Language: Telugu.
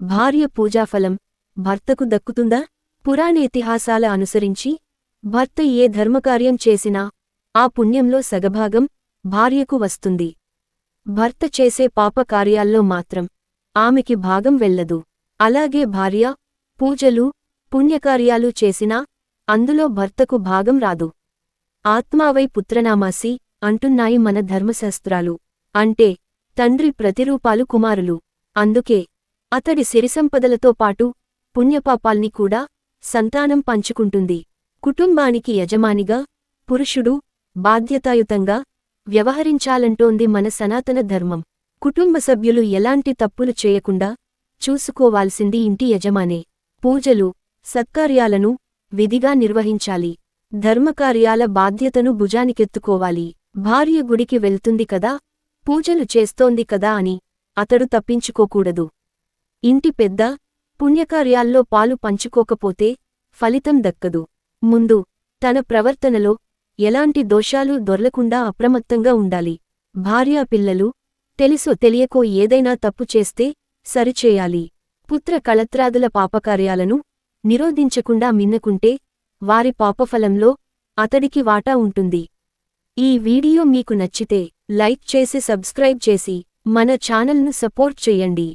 భార్య పూజాఫలం భర్తకు దక్కుతుందా? పురాణేతిహాసాల అనుసరించి భర్త ఏ ధర్మకార్యం చేసినా ఆ పుణ్యంలో సగభాగం భార్యకు వస్తుంది. భర్త చేసే పాపకార్యాల్లో మాత్రం ఆమెకి భాగం వెళ్ళదు. అలాగే భార్య పూజలు పుణ్యకార్యాలు చేసినా అందులో భర్తకు భాగం రాదు. ఆత్మావై పుత్రనామాసి అంటున్నాయి మన ధర్మశాస్త్రాలు. అంటే తండ్రి ప్రతిరూపాలు కుమారులు. అందుకే అతడి సిరిసంపదలతో పాటు పుణ్యపాపాల్ని కూడా సంతానం పంచుకుంటుంది. కుటుంబానికి యజమానిగా పురుషుడు బాధ్యతాయుతంగా వ్యవహరించాలంటోంది మన సనాతన ధర్మం. కుటుంబ సభ్యులు ఎలాంటి తప్పులు చేయకుండా చూసుకోవాల్సింది ఇంటి యజమానే. పూజలు సత్కార్యాలను విధిగా నిర్వహించాలి. ధర్మకార్యాల బాధ్యతను భుజానికెత్తుకోవాలి. భార్య గుడికి వెళ్తుంది కదా, పూజలు చేస్తోంది కదా అని అతడు తప్పించుకోకూడదు. ఇంటి పెద్ద పుణ్యకార్యాల్లో పాలు పంచుకోకపోతే ఫలితం దక్కదు. ముందు తన ప్రవర్తనలో ఎలాంటి దోషాలు దొర్లకుండా అప్రమత్తంగా ఉండాలి. భార్యా పిల్లలు తెలుసో తెలియకో ఏదైనా తప్పు చేస్తే సరిచేయాలి. పుత్ర కళత్రాదుల పాపకార్యాలను నిరోధించకుండా మిన్నకుంటే వారి పాపఫలంలో అతడికి వాటా ఉంటుంది. ఈ వీడియో మీకు నచ్చితే లైక్ చేసి సబ్స్క్రైబ్ చేసి మన ఛానల్ను సపోర్ట్ చేయండి.